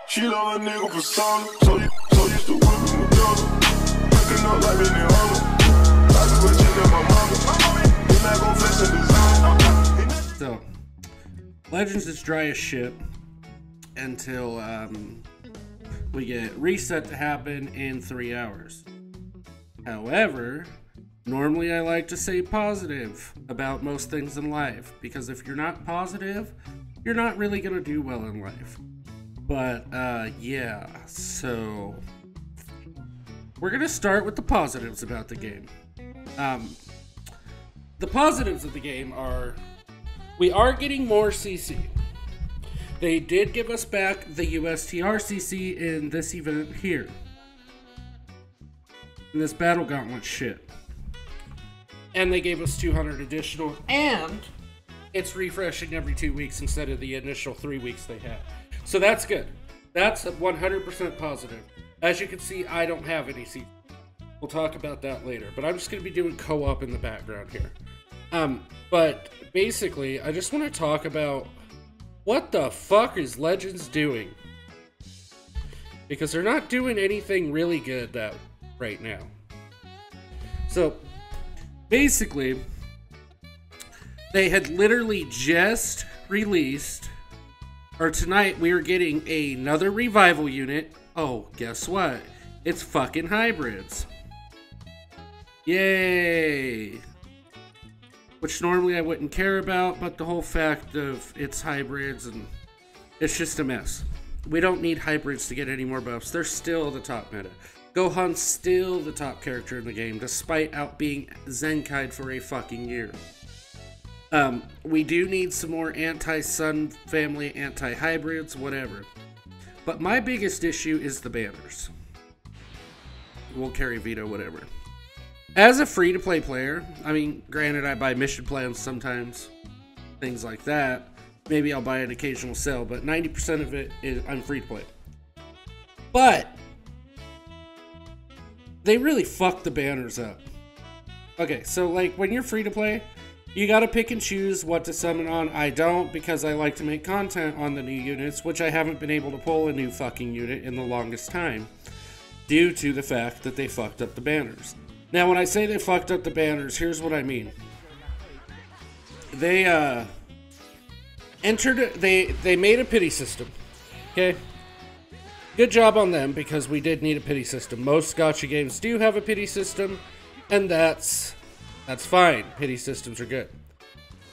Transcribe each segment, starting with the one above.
She love a nigga for song, so used to whipping with dollars. Waking up like in the hollow. I do what you got my mama. Then I go flex in the zone. So, Legends is dry as shit until we get reset to happen in 3 hours. However, normally I like to say positive about most things in life, because if you're not positive, you're not really going to do well in life. But, yeah, so we're going to start with the positives about the game. The positives of the game are, we are getting more CC. They did give us back the USTR CC in this event here. In this Battle Gauntlet shit. And they gave us 200 additional, and it's refreshing every 2 weeks instead of the initial 3 weeks they had. So that's good. That's 100% positive. As you can see, I don't have any CC. We'll talk about that later, but I'm just going to be doing co-op in the background here. But basically, I just want to talk about what the fuck is Legends doing? Because they're not doing anything really good right now. So, basically, they had literally just released, or tonight we are getting another revival unit. Oh, guess what? It's fucking hybrids. Yay! Which normally I wouldn't care about, but the whole fact of it's hybrids, and it's just a mess. We don't need hybrids to get any more buffs. They're still the top meta. Gohan's still the top character in the game, despite out being Zenkai'd for a fucking year. We do need some more anti-Sun family, anti-hybrids, whatever. But my biggest issue is the banners. We'll carry Vito, whatever. As a free-to-play player, I mean, granted, I buy mission plans sometimes, things like that. Maybe I'll buy an occasional sell, but 90% of it is I'm free-to-play. But they really fucked the banners up. Okay, so like when you're free-to-play, you gotta pick and choose what to summon on. I don't, because I like to make content on the new units, which I haven't been able to pull a new fucking unit in the longest time, due to the fact that they fucked up the banners. Now, when I say they fucked up the banners, here's what I mean. They, they made a pity system, okay? Good job on them, because we did need a pity system. Most gacha games do have a pity system, and that's fine. Pity systems are good.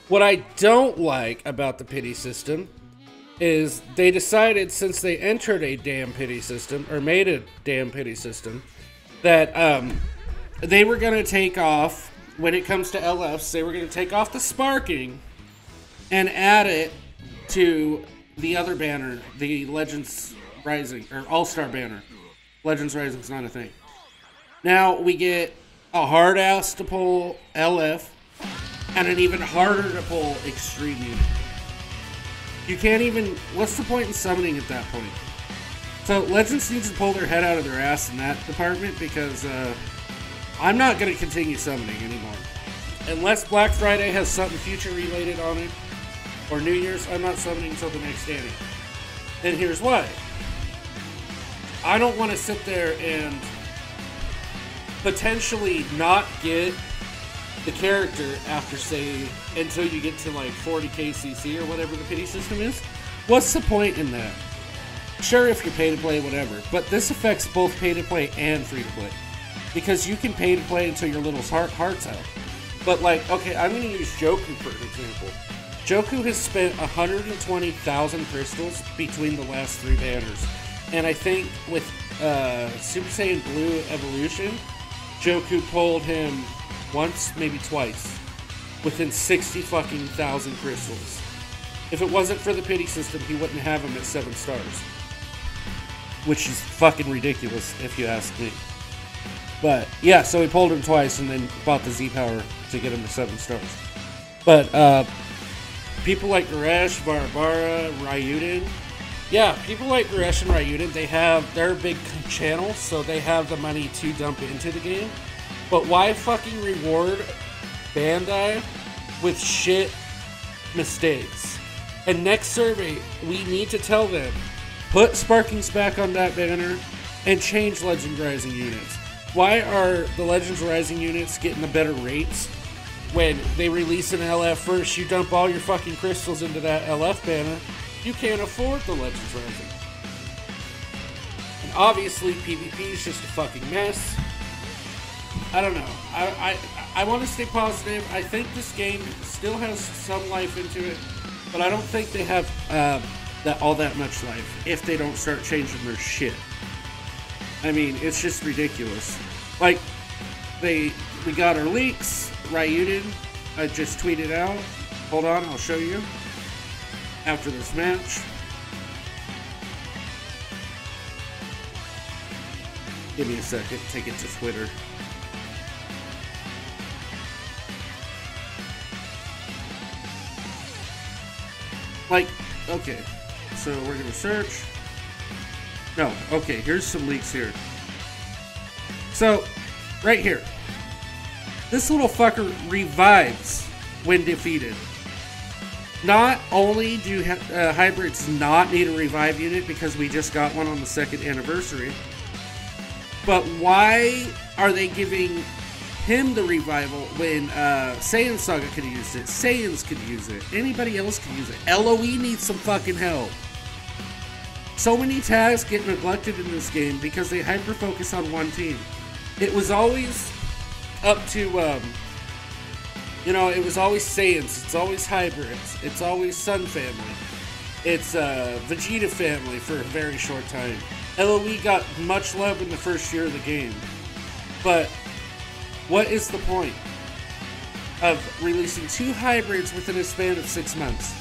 What I don't like about the pity system is they decided, since they entered a damn pity system, or made a damn pity system, that, they were going to take off, when it comes to LFs, they were going to take off the sparking and add it to the other banner, the Legends Rising, or All-Star banner. Legends Rising is not a thing. Now we get a hard ass to pull LF and an even harder to pull Extreme unit. You can't even, what's the point in summoning at that point? So Legends needs to pull their head out of their ass in that department, because, I'm not going to continue summoning anymore. Unless Black Friday has something future related on it, or New Year's, I'm not summoning until the next Anni. And here's why. I don't want to sit there and potentially not get the character after, say, until you get to like 40k CC or whatever the pity system is. What's the point in that? Sure, if you're pay to play, whatever, but this affects both pay to play and free to play. Because you can pay to play until your little heart's out. But like, okay, I'm going to use Joku for an example. Joku has spent 120,000 crystals between the last 3 banners. And I think with Super Saiyan Blue Evolution, Joku pulled him once, maybe twice, within 60 fucking thousand crystals. If it wasn't for the pity system, he wouldn't have him at 7 stars. Which is fucking ridiculous, if you ask me. But, yeah, so he pulled him twice and then bought the Z-Power to get him to 7 stars. But, people like Goresh, Barbara, Ryuden, yeah, people like Goresh and Ryuden, they're a big channel, so they have the money to dump into the game. But why fucking reward Bandai with shit mistakes? And next survey, we need to tell them, Put Sparkings back on that banner and change Legend Rising units. Why are the Legends Rising units getting the better rates when they release an LF first? You dump all your fucking crystals into that LF banner. You can't afford the Legends Rising. And obviously, PvP is just a fucking mess. I don't know. I want to stay positive. I think this game still has some life into it, but I don't think they have all that much life if they don't start changing their shit. I mean, it's just ridiculous. Like, we got our leaks. Ryuden, I just tweeted out. Hold on, I'll show you. After this match. Give me a second, take it to Twitter. Like, okay, so we're gonna search. No, okay, here's some leaks here. So, right here. This little fucker revives when defeated. Not only do hybrids not need a revive unit because we just got one on the 2nd anniversary, but why are they giving him the revival when Saiyan Saga could have used it, Saiyans could use it, anybody else could use it. LOE needs some fucking help. So many tags get neglected in this game because they hyper-focus on one team. It was always up to, you know, it was always Saiyans, it's always hybrids, it's always Sun Family, it's Vegeta Family for a very short time. LOE got much love in the first year of the game, but what is the point of releasing 2 hybrids within a span of 6 months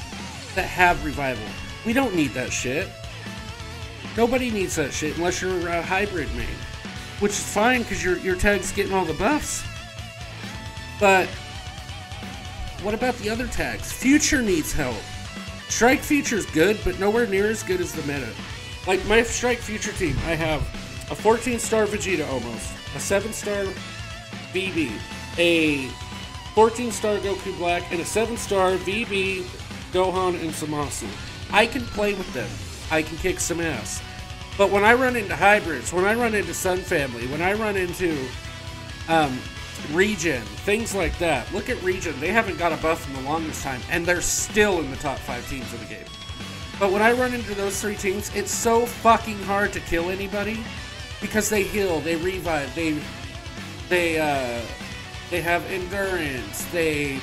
that have revival? We don't need that shit. Nobody needs that shit unless you're a hybrid main, which is fine because your tag's getting all the buffs. But what about the other tags? Future needs help. Strike Future's good, but nowhere near as good as the meta. Like my Strike Future team, I have a 14-star Vegeta almost, a 7-star VB, a 14-star Goku Black, and a 7-star VB, Gohan, and Zamasu. I can play with them. I can kick some ass. But when I run into hybrids, when I run into Sun Family, when I run into Regen, things like that. Look at Regen. They haven't got a buff in the longest time, and they're still in the top 5 teams of the game. But when I run into those 3 teams, it's so fucking hard to kill anybody because they heal, they revive, they have endurance, they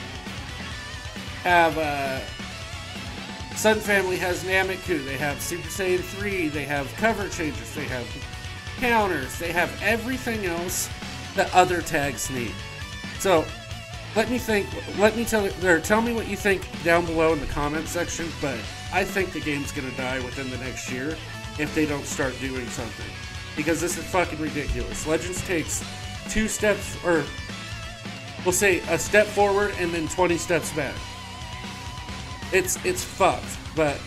have Sun Family has Nameku, they have Super Saiyan 3, they have cover changes, they have counters, they have everything else that other tags need. So tell me what you think down below in the comment section, but I think the game's gonna die within the next year if they don't start doing something. Because this is fucking ridiculous. Legends takes 2 steps, or we'll say a step forward and then 20 steps back. It's fucked, but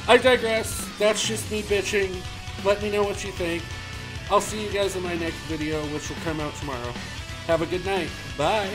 I digress. That's just me bitching. Let me know what you think. I'll see you guys in my next video, which will come out tomorrow. Have a good night. Bye.